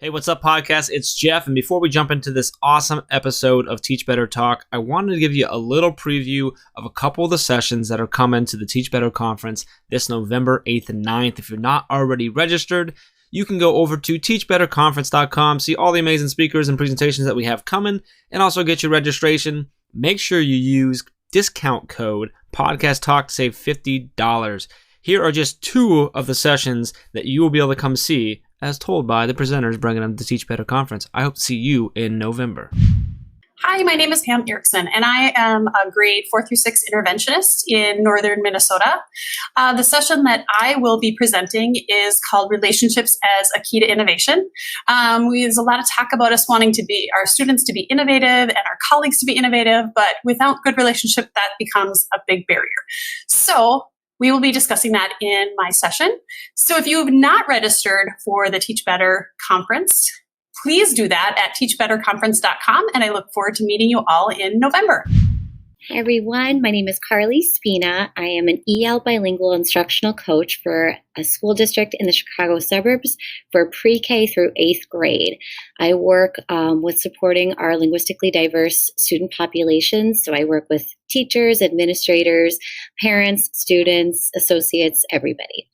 Hey, what's up, podcast? It's Jeff, and before we jump into this awesome episode of Teach Better Talk, I wanted to give you a little preview of a couple of the sessions that are coming to the Teach Better Conference this November 8th and 9th. If you're not already registered, you can go over to teachbetterconference.com, see all the amazing speakers and presentations that we have coming, and also get your registration. Make sure you use discount code Podcast Talk to save $50. Here are just two of the sessions that you will be able to come see as told by the presenters bringing them to the Teach Better Conference. I hope to see you in November. Hi, my name is Pam Erickson, and I am a grade 4 through 6 interventionist in northern Minnesota. The session that I will be presenting is called Relationships as a Key to Innovation. There's a lot of talk about us wanting to be our students to be innovative and our colleagues to be innovative, but without good relationship, that becomes a big barrier. So we will be discussing that in my session. So if you have not registered for the Teach Better Conference, please do that at teachbetterconference.com, and I look forward to meeting you all in November. Hi everyone, my name is Carly Spina. I am an EL bilingual instructional coach for a school district in the Chicago suburbs for pre-K through 8th grade. I work with supporting our linguistically diverse student populations. So I work with teachers, administrators, parents, students, associates, everybody.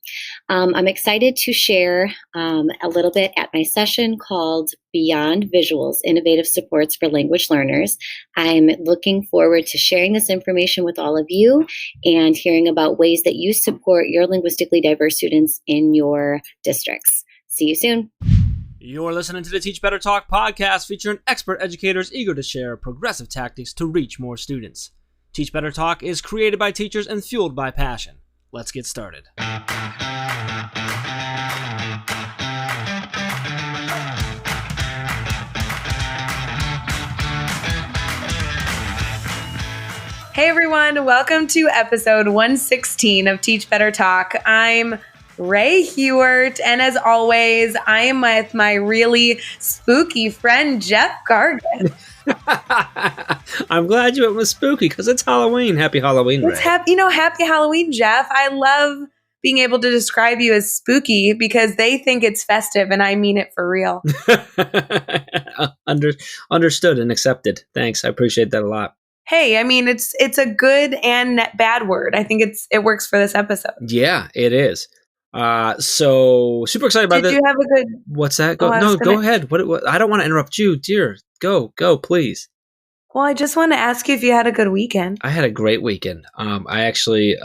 I'm excited to share a little bit at my session called Beyond Visuals, Innovative Supports for Language Learners. I'm looking forward to sharing this information with all of you and hearing about ways that you support your linguistically diverse students in your districts. See you soon. You're listening to the Teach Better Talk podcast featuring expert educators eager to share progressive tactics to reach more students. Teach Better Talk is created by teachers and fueled by passion. Let's get started. Hey everyone, welcome to episode 116 of Teach Better Talk. I'm Ray Hewart, and as always, I am with my really spooky friend, Jeff Gargan. I'm glad you went with spooky because it's Halloween. Happy Halloween, Ray. Happy Halloween, Jeff. I love being able to describe you as spooky because they think it's festive, and I mean it for real. Understood and accepted. Thanks. I appreciate that a lot. Hey, I mean, it's a good and bad word. I think it works for this episode. Yeah, it is. So super excited about that. Did you have a good? What's that? Go ahead. What? I don't want to interrupt you, dear. Go, please. Well, I just want to ask you if you had a good weekend. I had a great weekend. I actually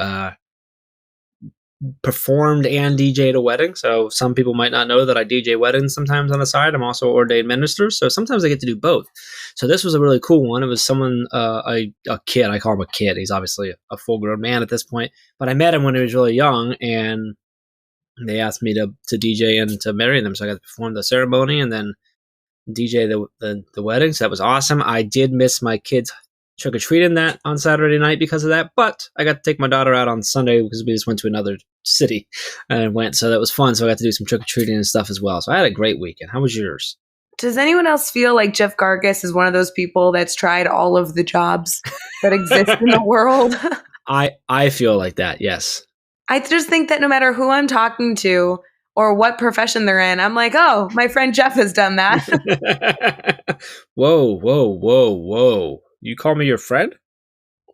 performed and DJ'd a wedding. So some people might not know that I DJ weddings sometimes on the side. I'm also an ordained minister, so sometimes I get to do both. So this was a really cool one. It was someone, a kid. I call him a kid. He's obviously a full-grown man at this point, but I met him when he was really young, and they asked me to DJ and to marry them. So I got to perform the ceremony and then DJ the wedding. So that was awesome. I did miss my kids trick-or-treating that on Saturday night because of that, but I got to take my daughter out on Sunday because we just went to another city and went. So that was fun. So I got to do some trick-or-treating and stuff as well. So I had a great weekend. How was yours? Does anyone else feel like Jeff Gargas is one of those people that's tried all of the jobs that exist in the world? I feel like that, yes. I just think that no matter who I'm talking to or what profession they're in, I'm like, oh, my friend Jeff has done that. Whoa. You call me your friend?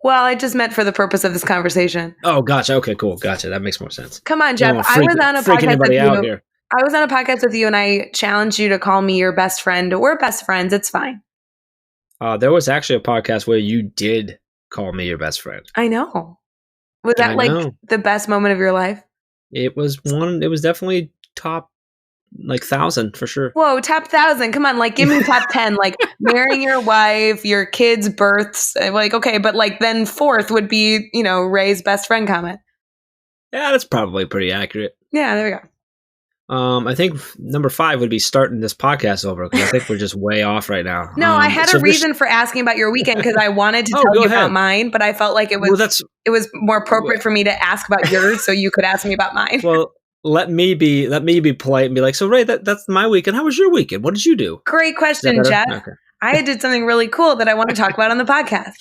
Well, I just meant for the purpose of this conversation. Oh, gotcha. Okay, cool. Gotcha. That makes more sense. Come on, Jeff. I was on a podcast with you. I was on a podcast with you and I challenged you to call me your best friend. We're best friends. It's fine. There was actually a podcast where you did call me your best friend. I know. Was that the best moment of your life? It was definitely top 1,000 for sure. Whoa, top 1,000. Come on, give me top 10. Marrying your wife, your kids' births. Okay, but then fourth would be, Ray's best friend comment. Yeah, that's probably pretty accurate. Yeah, there we go. I think number 5 would be starting this podcast over because I think we're just way off right now. No, I had a reason for asking about your weekend because I wanted to tell you about mine, but I felt like it was more appropriate for me to ask about yours so you could ask me about mine. Well, let me be polite and be like, so Ray, that's my weekend. How was your weekend? What did you do? Great question, Jeff. Okay. I did something really cool that I want to talk about on the podcast.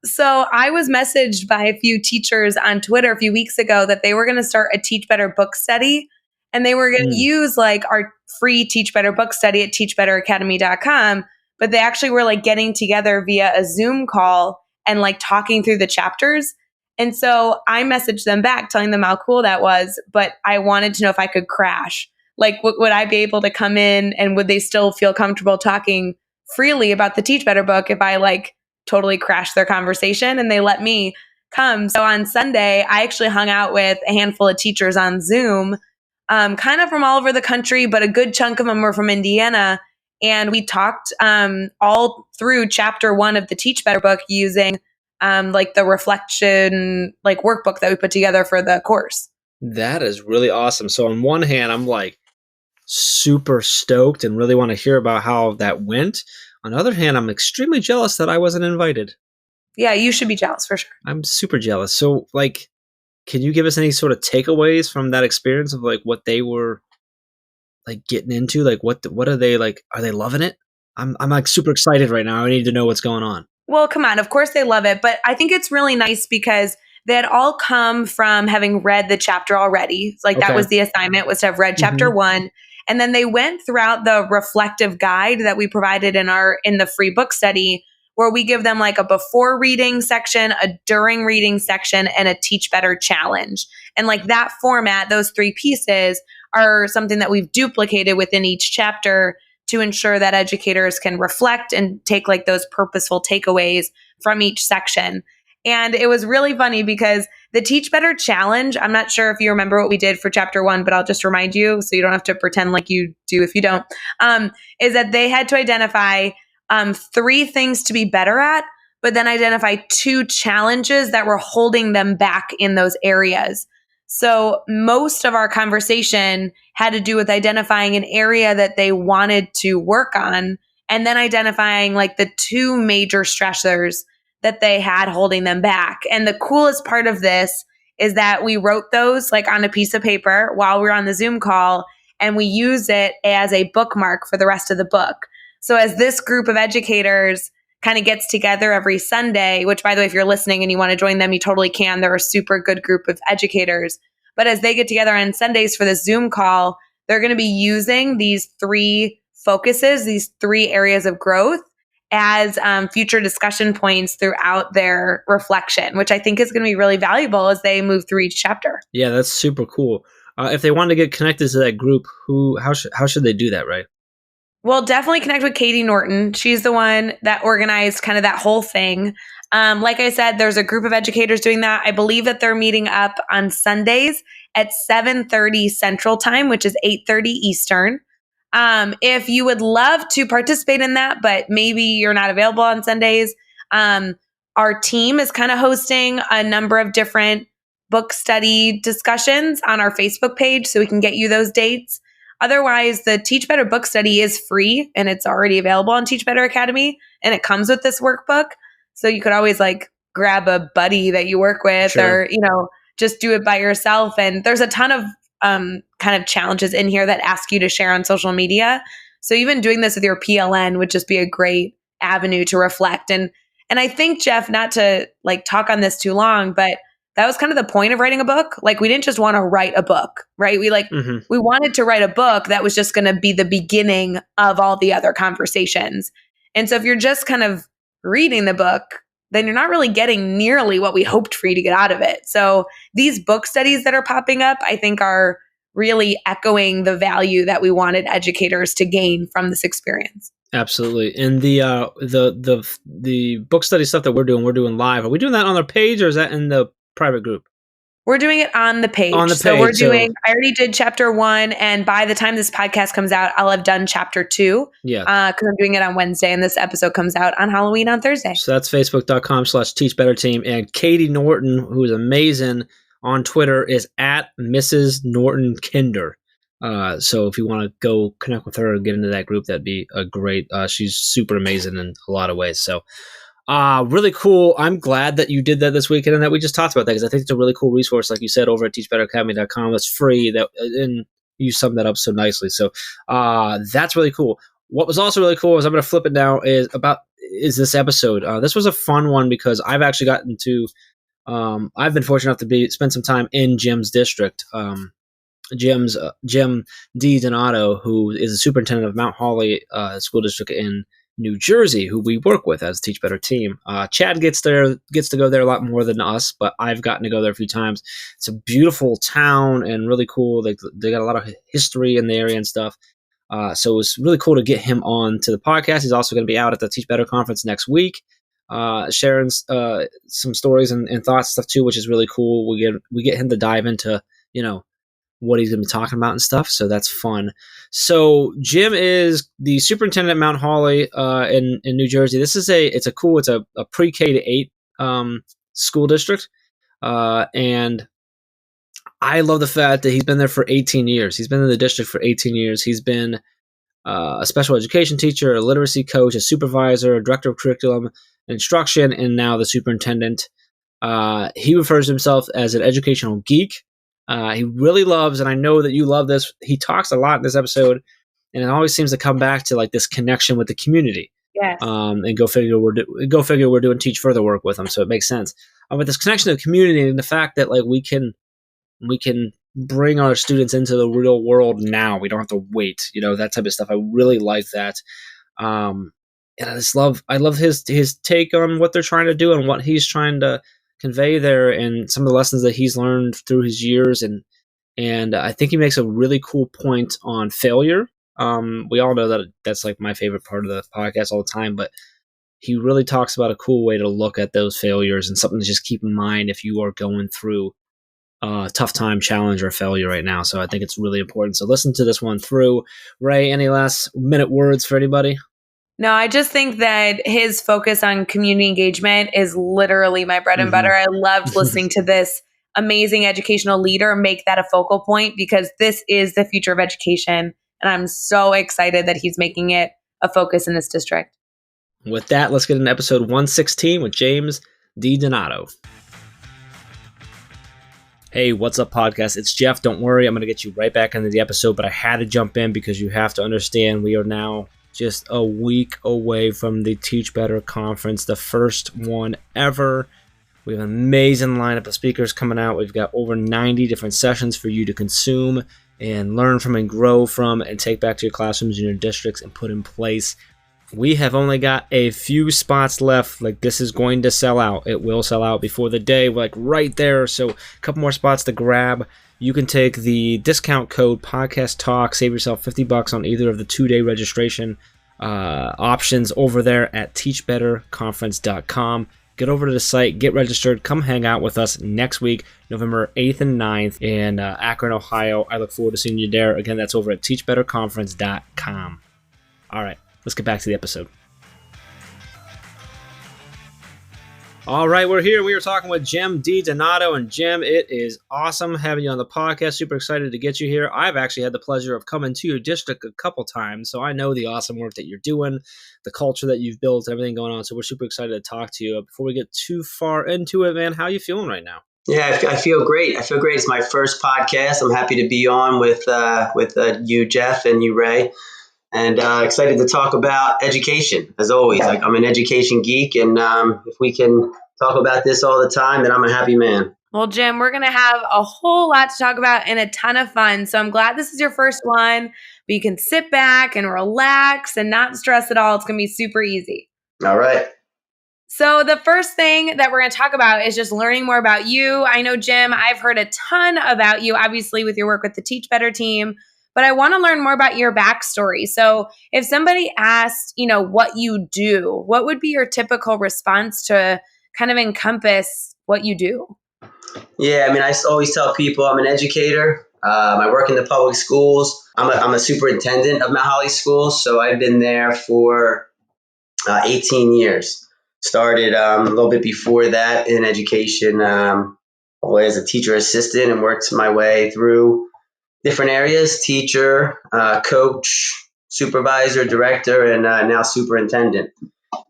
So I was messaged by a few teachers on Twitter a few weeks ago that they were going to start a Teach Better book study. And they were going to use our free Teach Better book study at teachbetteracademy.com, but they actually were like getting together via a Zoom call and like talking through the chapters. And so I messaged them back telling them how cool that was, but I wanted to know if I could crash. Like, would I be able to come in and would they still feel comfortable talking freely about the Teach Better book if I like totally crashed their conversation? And they let me come. So on Sunday, I actually hung out with a handful of teachers on Zoom, kind of from all over the country, but a good chunk of them were from Indiana. And we talked all through chapter 1 of the Teach Better book using like the reflection, like workbook that we put together for the course. That is really awesome. So on one hand, I'm like super stoked and really want to hear about how that went. On the other hand, I'm extremely jealous that I wasn't invited. Yeah, you should be jealous for sure. I'm super jealous. So like, can you give us any sort of takeaways from that experience of like what they were like getting into? Like what are they like? Are they loving it? I'm like super excited right now. I need to know what's going on. Well, come on. Of course they love it. But I think it's really nice because they had all come from having read the chapter already. Like that was the assignment, was to have read chapter 1. And then they went throughout the reflective guide that we provided in the free book study, where we give them like a before reading section, a during reading section, and a Teach Better challenge. And like that format, those 3 pieces are something that we've duplicated within each chapter to ensure that educators can reflect and take like those purposeful takeaways from each section. And it was really funny because the Teach Better challenge, I'm not sure if you remember what we did for chapter 1, but I'll just remind you so you don't have to pretend like you do if you don't, is that they had to identify 3 things to be better at, but then identify 2 challenges that were holding them back in those areas. So most of our conversation had to do with identifying an area that they wanted to work on and then identifying like the 2 major stressors that they had holding them back. And the coolest part of this is that we wrote those like on a piece of paper while we were on the Zoom call, and we use it as a bookmark for the rest of the book. So as this group of educators kind of gets together every Sunday, which by the way, if you're listening and you want to join them, you totally can. They're a super good group of educators. But as they get together on Sundays for the Zoom call, they're going to be using these 3 focuses, these 3 areas of growth as future discussion points throughout their reflection, which I think is going to be really valuable as they move through each chapter. Yeah, that's super cool. If they want to get connected to that group, how should they do that, right? Well, definitely connect with Katie Norton. She's the one that organized kind of that whole thing. Like I said, there's a group of educators doing that. I believe that they're meeting up on Sundays at 7:30 Central Time, which is 8:30 Eastern. If you would love to participate in that, but maybe you're not available on Sundays, our team is kind of hosting a number of different book study discussions on our Facebook page, so we can get you those dates. Otherwise, the Teach Better book study is free and it's already available on Teach Better Academy, and it comes with this workbook. So you could always like grab a buddy that you work with, Sure. or, just do it by yourself. And there's a ton of kind of challenges in here that ask you to share on social media. So even doing this with your PLN would just be a great avenue to reflect. And I think, Jeff, not to like talk on this too long, but that was kind of the point of writing a book. Like we didn't just want to write a book, right? We wanted to write a book that was just going to be the beginning of all the other conversations. And so if you're just kind of reading the book, then you're not really getting nearly what we hoped for you to get out of it. So these book studies that are popping up, I think are really echoing the value that we wanted educators to gain from this experience. Absolutely. And the book study stuff that we're doing live. Are we doing that on our page or is that in the private group? We're doing it on the page. On the So page, I already did chapter 1. And by the time this podcast comes out, I'll have done chapter 2. Yeah. Because I'm doing it on Wednesday and this episode comes out on Halloween on Thursday. So that's facebook.com/teachbetterteam. And Katie Norton, who is amazing on Twitter, is at Mrs. Norton Kinder. So if you want to go connect with her and get into that group, that'd be a great, she's super amazing in a lot of ways. So really cool. I'm glad that you did that this weekend and that we just talked about that because I think it's a really cool resource, like you said, over at teachbetteracademy.com. It's free, and you summed that up so nicely. So that's really cool. What was also really cool is I'm going to flip it now is this episode. This was a fun one because I've actually gotten to I've been fortunate enough to spend some time in Jim's district Jim D. Donato, who is the superintendent of Mount Holly School District in New Jersey, who we work with as Teach Better team. Chad gets to go there a lot more than us, but I've gotten to go there a few times. It's a beautiful town and really cool. They got a lot of history in the area and stuff. So it was really cool to get him on to the podcast. He's also going to be out at the Teach Better conference next week, sharing some stories and thoughts and stuff too, which is really cool. We get him to dive into what he's going to be talking about and stuff. So that's fun. So Jim is the superintendent at Mount Holly in New Jersey. It's a pre-K to 8 school district. And I love the fact that he's been there for 18 years. He's been in the district for 18 years. He's been a special education teacher, a literacy coach, a supervisor, a director of curriculum and instruction, and now the superintendent. He refers to himself as an educational geek. He really loves, and I know that you love this, he talks a lot in this episode, and it always seems to come back to like this connection with the community. Yes. And go figure we're doing Teach Further work with them, so it makes sense. But this connection to the community and the fact that like we can bring our students into the real world now. We don't have to wait, that type of stuff. I really like that. And I love his take on what they're trying to do and what he's trying to convey there and some of the lessons that he's learned through his years. And I think he makes a really cool point on failure. We all know that that's like my favorite part of the podcast all the time, but he really talks about a cool way to look at those failures and something to just keep in mind if you are going through a tough time, challenge, or failure right now. So I think it's really important. So listen to this one through. Ray, any last minute words for anybody? No, I just think that his focus on community engagement is literally my bread and butter. I loved listening to this amazing educational leader make that a focal point because this is the future of education. And I'm so excited that he's making it a focus in this district. With that, let's get into episode 116 with James D. Donato. Hey, what's up, podcast? It's Jeff. Don't worry, I'm going to get you right back into the episode, but I had to jump in because you have to understand we are now just a week away from the Teach Better conference, the first one ever. We have an amazing lineup of speakers coming out. We've got over 90 different sessions for you to consume and learn from and grow from and take back to your classrooms in your districts and put in place. We have only got a few spots left. Like, this is going to sell out. It will sell out before the day, like right there. So a couple more spots to grab. You can take the discount code Podcast Talk, save yourself $50 on either of the 2-day registration options over there at teachbetterconference.com. Get over to the site, get registered, come hang out with us next week, November 8th and 9th in Akron, Ohio. I look forward to seeing you there. Again, that's over at teachbetterconference.com. All right, let's get back to the episode. All right, we're here. We are talking with Jim D. Donato. And Jim, it is awesome having you on the podcast. Super excited to get you here. I've actually had the pleasure of coming to your district a couple times, so I know the awesome work that you're doing, the culture that you've built, everything going on. So we're super excited to talk to you. Before we get too far into it, man, how are you feeling right now? Yeah, I feel great. It's my first podcast. I'm happy to be on with you, Jeff, and you, Ray. And excited to talk about education, as always. Like, I'm an education geek, and if we can talk about this all the time, then I'm a happy man. Well, Jim, we're going to have a whole lot to talk about and a ton of fun. So I'm glad this is your first one, but you can sit back and relax and not stress at all. It's going to be super easy. All right. So the first thing that we're going to talk about is just learning more about you. I know, Jim, I've heard a ton about you, obviously, with your work with the Teach Better team. But I want to learn more about your backstory. So if somebody asked, what you do, what would be your typical response to kind of encompass what you do? Yeah, I always tell people I'm an educator. I work in the public schools. I'm a superintendent of Mount Holly Schools. So I've been there for 18 years. Started a little bit before that in education as a teacher assistant and worked my way through different areas: teacher, coach, supervisor, director, and now superintendent.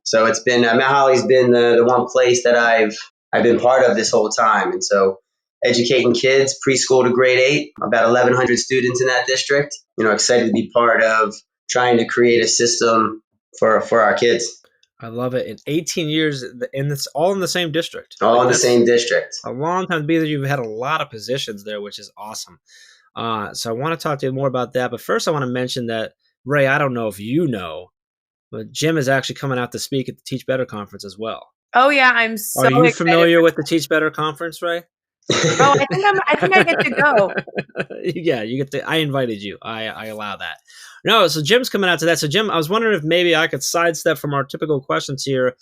So it's been Mount Holly's been the one place that I've been part of this whole time. And so educating kids preschool to grade 8, about 1,100 students in that district. Excited to be part of trying to create a system for our kids. I love it. In 18 years, and it's all in the same district. All in the same district. A long time to be there. You've had a lot of positions there, which is awesome. So I want to talk to you more about that. But first, I want to mention that, Ray, I don't know if you know, but Jim is actually coming out to speak at the Teach Better conference as well. Oh yeah, I'm so Are you excited. familiar with the Teach Better conference, Ray? Oh, I think I get to go. Yeah, you get to. I invited you. I allow that. No, so Jim's coming out to that. So Jim, I was wondering if maybe I could sidestep from our typical questions here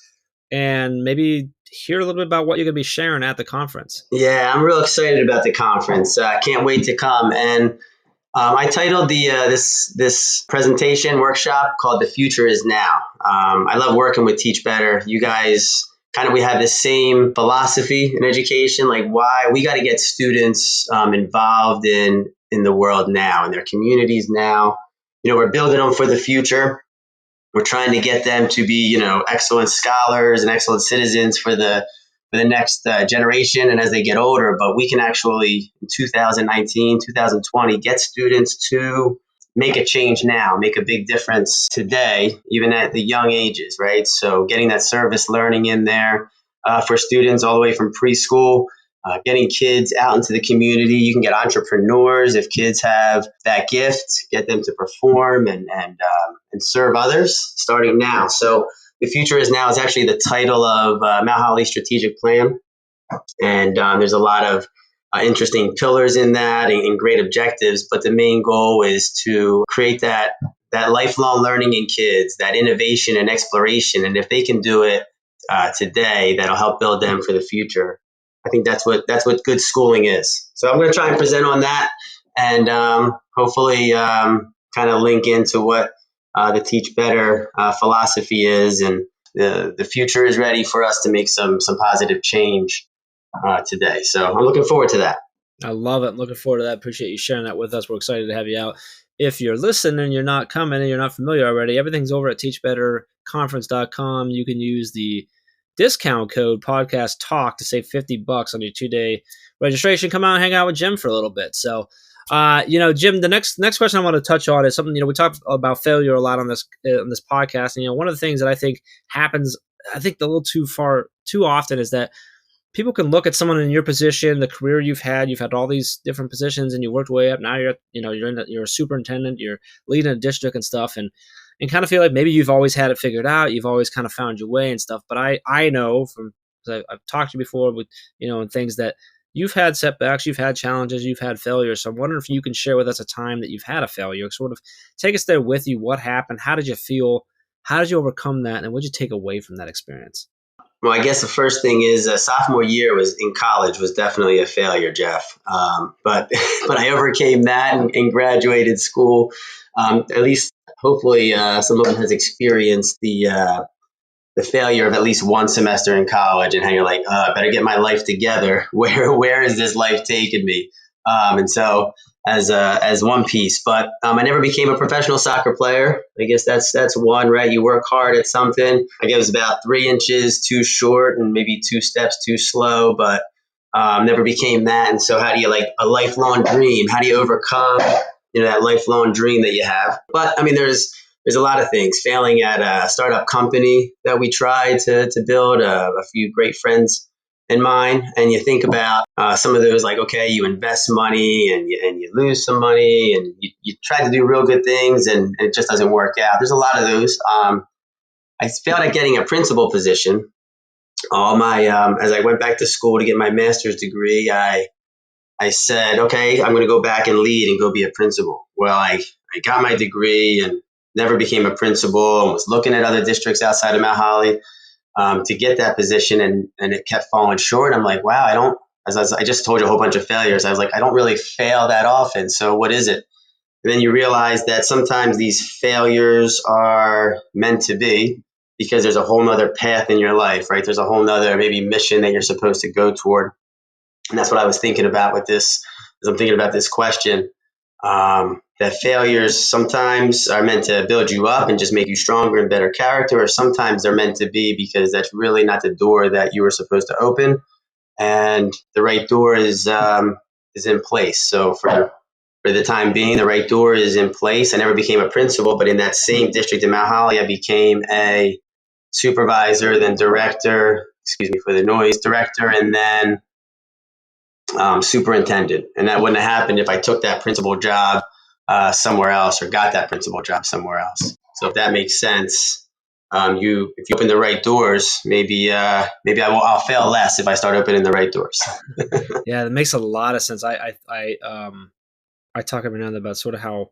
and maybe hear a little bit about what you're going to be sharing at the conference. Yeah, I'm real excited about the conference. I can't wait to come. And I titled the this presentation workshop called "The Future Is Now." I love working with Teach Better. You guys we have the same philosophy in education. Like, why we got to get students involved in the world now, in their communities now. We're building them for the future. We're trying to get them to be, excellent scholars and excellent citizens for the next generation and as they get older. But we can actually, in 2019, 2020, get students to make a change now, make a big difference today, even at the young ages, right? So getting that service learning in there for students all the way from preschool, getting kids out into the community. You can get entrepreneurs if kids have that gift, get them to perform and serve others starting now. So the future is now is actually the title of Mount Holly strategic plan. And there's a lot of interesting pillars in that and great objectives. But the main goal is to create that lifelong learning in kids, that innovation and exploration. And if they can do it today, that'll help build them for the future. I think that's what good schooling is. So I'm going to try and present on that and hopefully kind of link into what the Teach Better philosophy is, and the future is ready for us to make some positive change today. So I'm looking forward to that. I love it. I'm looking forward to that. Appreciate you sharing that with us. We're excited to have you out. If you're listening and you're not coming and you're not familiar already, everything's over at teachbetterconference.com. You can use the discount code podcast talk to save $50 on your 2-day registration. Come out and hang out with Jim for a little bit. So, Jim, the next question I want to touch on is something, we talk about failure a lot on this podcast. And, one of the things that I think happens, a little too often is that people can look at someone in your position, the career you've had all these different positions and you worked way up. Now you're a superintendent, you're leading a district and stuff. And kind of feel like maybe you've always had it figured out. You've always kind of found your way and stuff. But I know from, I've talked to you before with, and things that you've had setbacks, you've had challenges, you've had failures. So I'm wondering if you can share with us a time that you've had a failure, sort of take us there with you. What happened? How did you feel? How did you overcome that? And what did you take away from that experience? Well, I guess the first thing is sophomore year was in college was definitely a failure, Jeff. But I overcame that and graduated school. At least, hopefully, someone has experienced the failure of at least one semester in college, and how you're like, I better get my life together. Where is this life taking me? And so as one piece, but I never became a professional soccer player. I guess that's one, right? You work hard at something. I guess it was about 3 inches too short and maybe 2 steps too slow, but never became that. And so how do you, like, a lifelong dream? How do you overcome, that lifelong dream that you have? But there's a lot of things. Failing at a startup company that we tried to build, a few great friends in mine, and you think about some of those, like, okay, you invest money and you lose some money, and you try to do real good things and it just doesn't work out. There's a lot of those. I failed at getting a principal position. All my as I went back to school to get my master's degree, I said, okay, I'm going to go back and lead and go be a principal. Well, I got my degree and never became a principal, and was looking at other districts outside of Mount Holly to get that position, and it kept falling short. I'm like, wow, I just told you a whole bunch of failures. I was like, I don't really fail that often. So what is it? And then you realize that sometimes these failures are meant to be, because there's a whole nother path in your life, right? There's a whole nother maybe mission that you're supposed to go toward. And that's what I was thinking about with this, as I'm thinking about this question. That failures sometimes are meant to build you up and just make you stronger and better character, or sometimes they're meant to be because that's really not the door that you were supposed to open, and the right door is in place. So for the time being, the right door is in place. I never became a principal, but in that same district in Mount Holly, I became a supervisor, then director, excuse me for the noise, director, and then superintendent. And that wouldn't have happened if I took that principal job somewhere else or got that principal job somewhere else. So if that makes sense, if you open the right doors, maybe I'll fail less if I start opening the right doors. Yeah, that makes a lot of sense. I talk every now and then about sort of how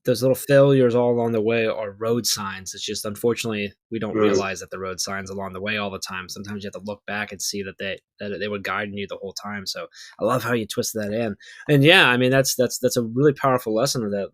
those little failures all along the way are road signs. It's just unfortunately we don't realize that the road signs along the way all the time. Sometimes you have to look back and see that they were guiding you the whole time. So I love how you twisted that in. And yeah, I mean that's a really powerful lesson of that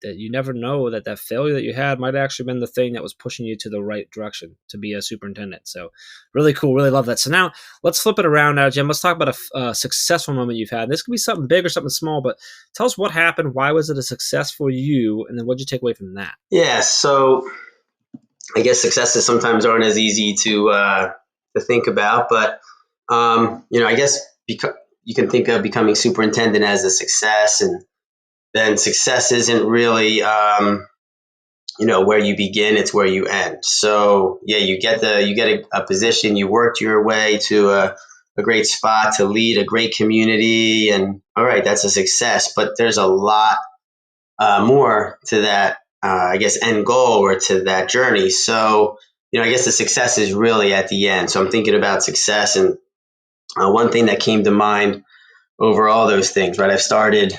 you never know that failure that you had might have actually been the thing that was pushing you to the right direction to be a superintendent. So really cool. Really love that. So now let's flip it around now, Jim. Let's talk about a successful moment you've had. This could be something big or something small, but tell us what happened. Why was it a success for you? And then what did you take away from that? Yeah. So I guess successes sometimes aren't as easy to think about, but I guess you can think of becoming superintendent as a success, and then success isn't really where you begin, it's where you end. So yeah, you get a position, you worked your way to a great spot to lead a great community, and all right, that's a success. But there's a lot more to that, I guess, end goal or to that journey. So I guess the success is really at the end. So I'm thinking about success, and one thing that came to mind over all those things, right? I've started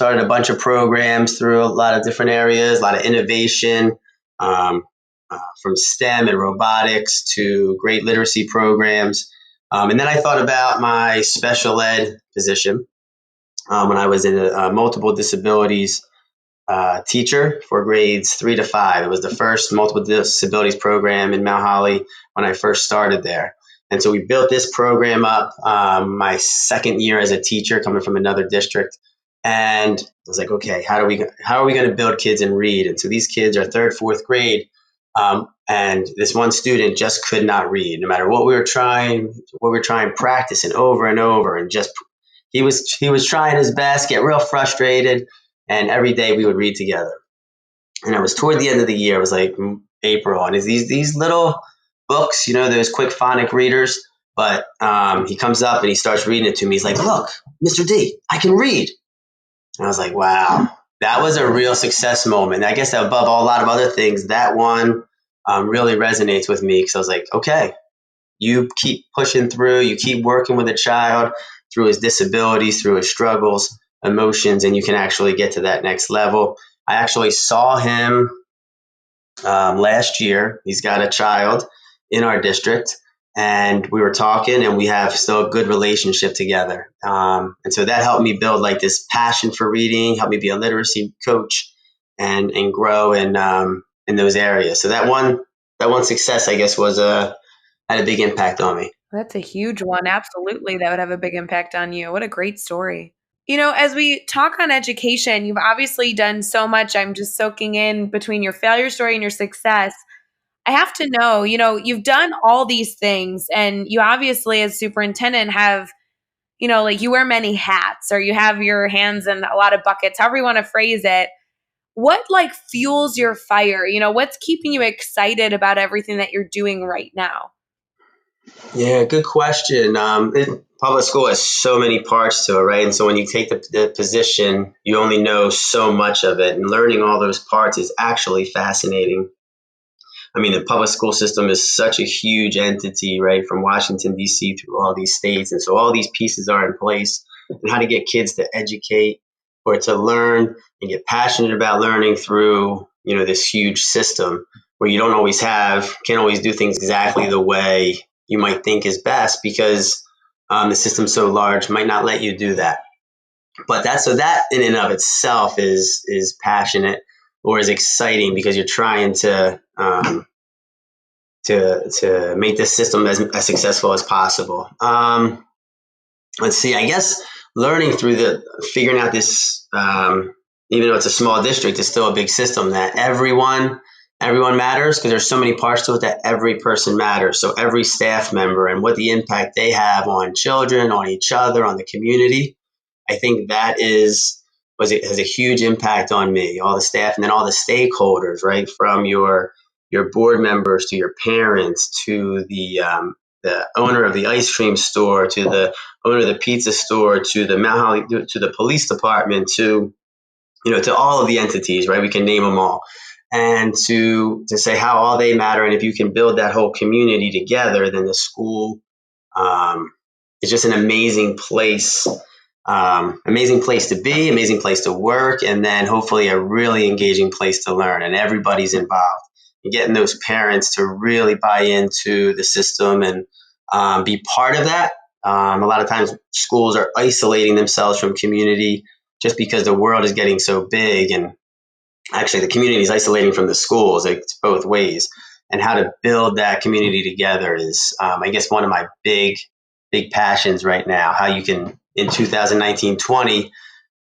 a bunch of programs through a lot of different areas, a lot of innovation, from STEM and robotics to great literacy programs. And then I thought about my special ed position when I was in a multiple disabilities teacher for grades 3 to 5. It was the first multiple disabilities program in Mount Holly when I first started there. And so we built this program up my second year as a teacher, coming from another district. And I was like, okay, how are we going to build kids and read? And so these kids are 3rd, 4th grade. And this one student just could not read, no matter what we were trying, practicing over and over. And just, he was trying his best, get real frustrated. And every day we would read together. And it was toward the end of the year, it was like April. And it's these little books, those quick phonic readers. But he comes up and he starts reading it to me. He's like, look, Mr. D, I can read. And I was like, wow, that was a real success moment. And I guess above a lot of other things, that one really resonates with me, because I was like, okay, you keep pushing through, you keep working with a child through his disabilities, through his struggles, emotions, and you can actually get to that next level. I actually saw him last year. He's got a child in our district, and we were talking, and we have still a good relationship together. And so that helped me build like this passion for reading, helped me be a literacy coach, and grow in those areas. So that one success, I guess, had a big impact on me. That's a huge one. Absolutely. That would have a big impact on you. What a great story. As we talk on education, you've obviously done so much. I'm just soaking in between your failure story and your success. I have to know, you've done all these things, and you obviously as superintendent have, like you wear many hats, or you have your hands in a lot of buckets, however you want to phrase it. What like fuels your fire? What's keeping you excited about everything that you're doing right now? Yeah, good question. Public school has so many parts to it, right? And so when you take the position, you only know so much of it, and learning all those parts is actually fascinating. I mean, the public school system is such a huge entity, right? From Washington, D.C. through all these states. And so all these pieces are in place, and how to get kids to educate or to learn and get passionate about learning through, this huge system where you can't always do things exactly the way you might think is best, because the system's so large, might not let you do that. But that in and of itself is passionate or is exciting, because you're trying to make this system as successful as possible. Let's see. I guess learning through figuring out this, even though it's a small district, it's still a big system, that everyone matters, because there's so many parts to it, that every person matters. So every staff member and what the impact they have on children, on each other, on the community. I think that has a huge impact on me, all the staff, and then all the stakeholders, right? From your board members to your parents to the the owner of the ice cream store, to the owner of the pizza store, to the Mount Holly, to the police department, to to all of the entities, right? We can name them all, and to say how all they matter, and if you can build that whole community together, then the school is just an amazing place to be, amazing place to work, and then hopefully a really engaging place to learn, and everybody's involved. And getting those parents to really buy into the system and be part of that. A lot of times schools are isolating themselves from community just because the world is getting so big, and actually the community is isolating from the schools. It's both ways. And how to build that community together is, I guess, one of my big passions right now. How you can, in 2019-20,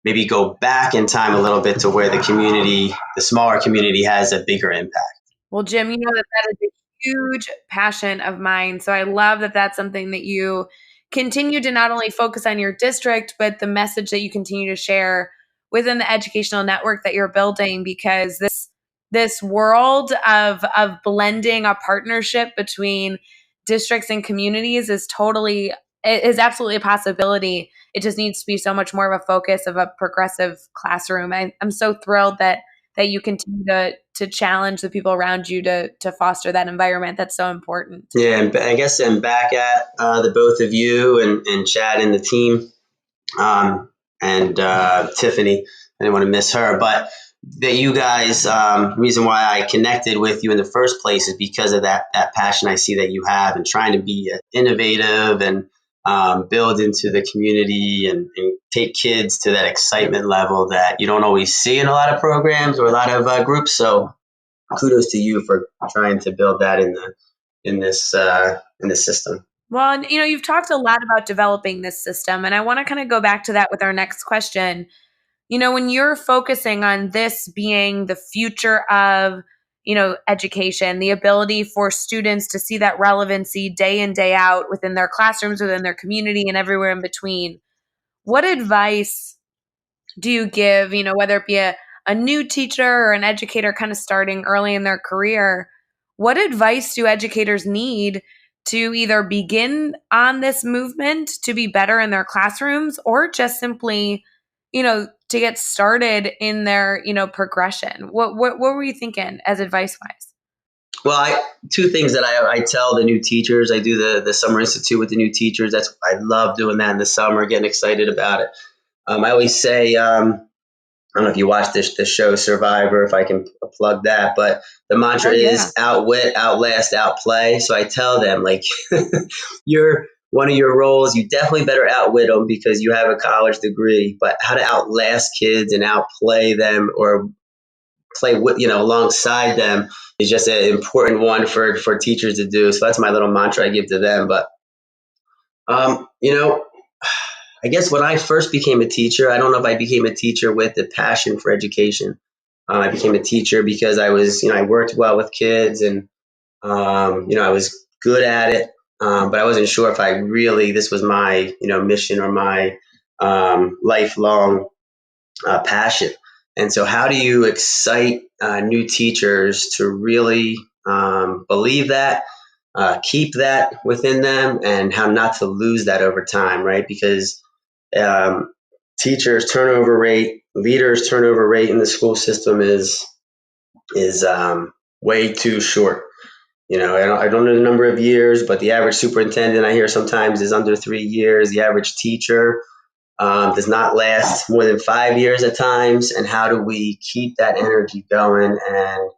maybe go back in time a little bit to where the smaller community has a bigger impact. Well, Jim, you know that is a huge passion of mine. So I love that that's something that you continue to not only focus on your district, but the message that you continue to share within the educational network that you're building, because this world of blending a partnership between districts and communities is absolutely a possibility. It just needs to be so much more of a focus of a progressive classroom. I'm so thrilled that you continue to challenge the people around you to foster that environment. That's so important. Yeah, and I guess I'm back at the both of you and Chad and the team, and Tiffany. I didn't want to miss her, but that you guys, reason why I connected with you in the first place is because of that passion I see that you have, and trying to be innovative and build into the community and take kids to that excitement level that you don't always see in a lot of programs or a lot of groups. So kudos to you for trying to build that in this system. Well, and, you've talked a lot about developing this system, and I want to kind of go back to that with our next question. When you're focusing on this being the future of, education, the ability for students to see that relevancy day in, day out within their classrooms, within their community, and everywhere in between, what advice do you give, whether it be a new teacher or an educator kind of starting early in their career? What advice do educators need to either begin on this movement to be better in their classrooms, or just simply, to get started in their, progression? What were you thinking as advice wise? Well, two things that I tell the new teachers. I do the summer institute with the new teachers. I love doing that in the summer, getting excited about it. I always say, I don't know if you watch the show Survivor, if I can plug that, but the mantra is outwit, outlast, outplay. So I tell them, like, one of your roles, you definitely better outwit them because you have a college degree, but how to outlast kids and outplay them or play with, alongside them is just an important one for teachers to do. So that's my little mantra I give to them. But, I guess when I first became a teacher, I don't know if I became a teacher with the passion for education. I became a teacher because I worked well with kids, and, I was good at it. But I wasn't sure if this was my, mission or my lifelong passion. And so how do you excite new teachers to really believe that, keep that within them, and how not to lose that over time, right? Because teachers turnover rate, leaders turnover rate in the school system is way too short. I don't know the number of years, but the average superintendent I hear sometimes is under 3 years. The average teacher does not last more than 5 years at times. And how do we keep that energy going and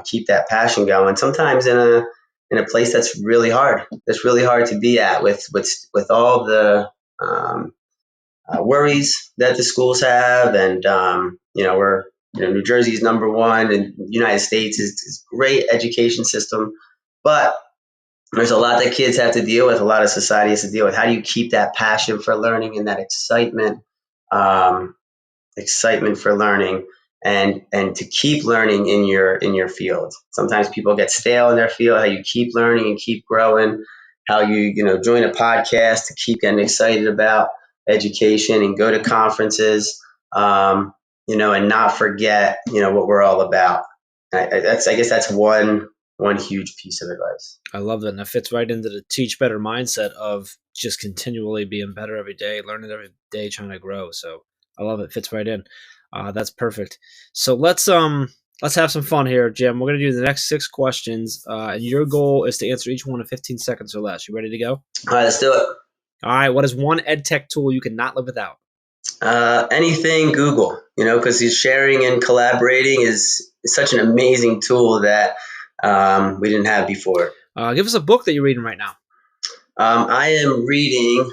keep that passion going? Sometimes in a place that's really hard. That's really hard to be at with all the worries that the schools have, and New Jersey's number one, and the United States is great education system, but there's a lot that kids have to deal with, a lot of society has to deal with. How do you keep that passion for learning and that excitement for learning, and to keep learning in your field? Sometimes people get stale in their field. How you keep learning and keep growing, how you join a podcast to keep getting excited about education and go to conferences, and not forget what we're all about. I guess that's one one huge piece of advice. I love that. And it fits right into the teach better mindset of just continually being better every day, learning every day, trying to grow. So I love it. Fits right in. That's perfect. So let's have some fun here, Jim. We're going to do the next 6 questions. And your goal is to answer each one in 15 seconds or less. You ready to go? All right, let's do it. All right. What is one ed tech tool you cannot live without? Anything Google, because sharing and collaborating is such an amazing tool that we didn't have before. Give us a book that you're reading right now. I am reading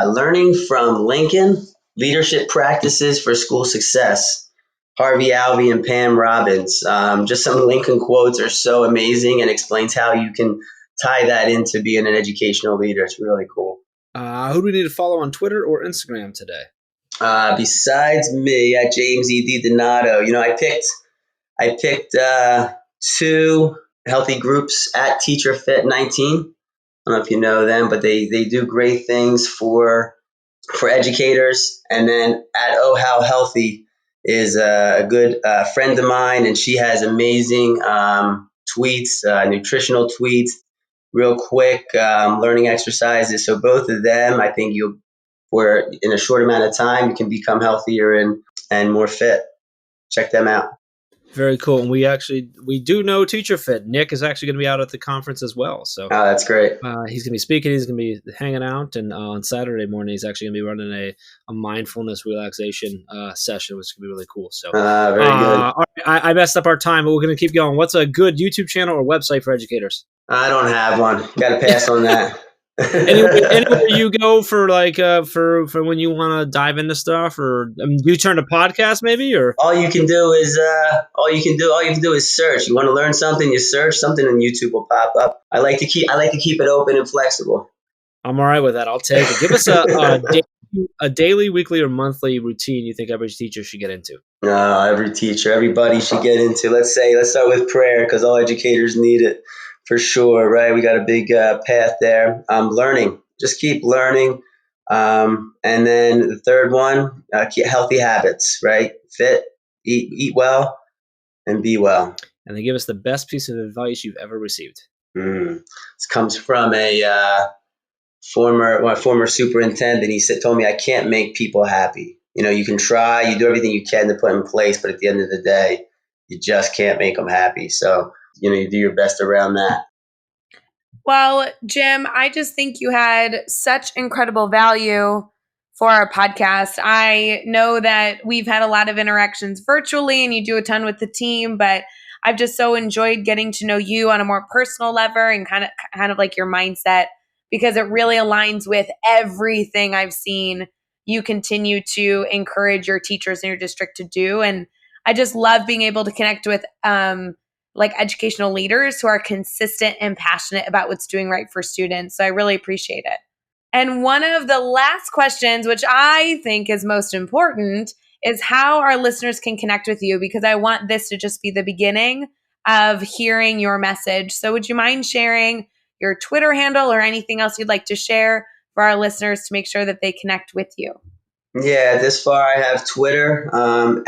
Learning from Lincoln, Leadership Practices for School Success. Harvey Alvey and Pam Robbins. Just some Lincoln quotes are so amazing and explains how you can tie that into being an educational leader. It's really cool. Who do we need to follow on Twitter or Instagram today? Besides me, at James E. Donato, I picked 2 healthy groups at Teacher Fit 19. I don't know if you know them, but they do great things for educators. And then at Oh How Healthy is a good friend of mine, and she has amazing tweets, nutritional tweets, real quick learning exercises. So both of them, I think where in a short amount of time you can become healthier and more fit. Check them out. Very cool. And we do know Teacher Fit. Nick is actually going to be out at the conference as well. So that's great. He's going to be speaking. He's going to be hanging out. And on Saturday morning, he's actually going to be running a mindfulness relaxation session, which is going to be really cool. So very good. All right, I messed up our time, but we're going to keep going. What's a good YouTube channel or website for educators? I don't have one. Got to pass on that. Anywhere you go for for when you want to dive into stuff, or do you turn to podcast maybe, or all you can do is search. You want to learn something, you search something, and YouTube will pop up. I like to keep it open and flexible. I'm all right with that. I'll take it. Give us a daily, weekly, or monthly routine you think every teacher should get into. Everybody should get into. Let's start with prayer, because all educators need it. For sure, right? We got a big path there. Learning, just keep learning. And then the third one, keep healthy habits, right? Fit, eat well, and be well. And then give us the best piece of advice you've ever received. This comes from a former superintendent. He told me, I can't make people happy. You can try, you do everything you can to put in place, but at the end of the day, you just can't make them happy. So you do your best around that. Well, Jim, I just think you had such incredible value for our podcast. I know that we've had a lot of interactions virtually and you do a ton with the team, but I've just so enjoyed getting to know you on a more personal level and kind of like your mindset, because it really aligns with everything I've seen you continue to encourage your teachers in your district to do. And I just love being able to connect with educational leaders who are consistent and passionate about what's doing right for students. So I really appreciate it. And one of the last questions, which I think is most important, is how our listeners can connect with you, because I want this to just be the beginning of hearing your message. So would you mind sharing your Twitter handle or anything else you'd like to share for our listeners to make sure that they connect with you? Yeah, this far I have Twitter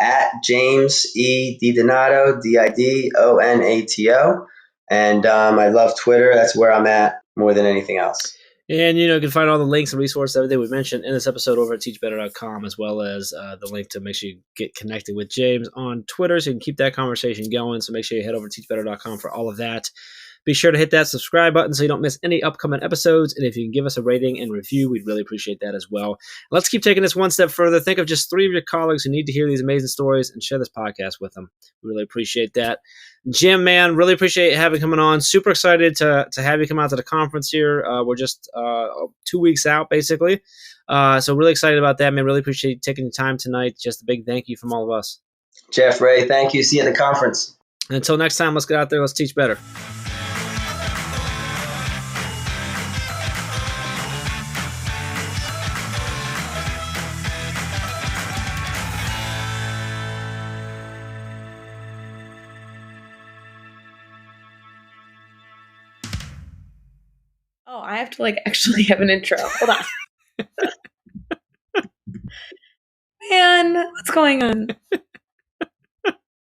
at James E. DiDonato, DiDonato. And I love Twitter. That's where I'm at more than anything else. And, you can find all the links and resources, everything we mentioned in this episode over at teachbetter.com, as well as the link to make sure you get connected with James on Twitter so you can keep that conversation going. So make sure you head over to teachbetter.com for all of that. Be sure to hit that subscribe button so you don't miss any upcoming episodes. And if you can give us a rating and review, we'd really appreciate that as well. Let's keep taking this one step further. Think of just 3 of your colleagues who need to hear these amazing stories and share this podcast with them. We really appreciate that. Jim, man, really appreciate having coming on. Super excited to have you come out to the conference here. We're just 2 weeks out, basically. So really excited about that, man. Really appreciate you taking the time tonight. Just a big thank you from all of us. Jeff, Ray, thank you. See you at the conference. And until next time, let's get out there. Let's teach better. Oh, I have to actually have an intro. Hold on. Man, what's going on?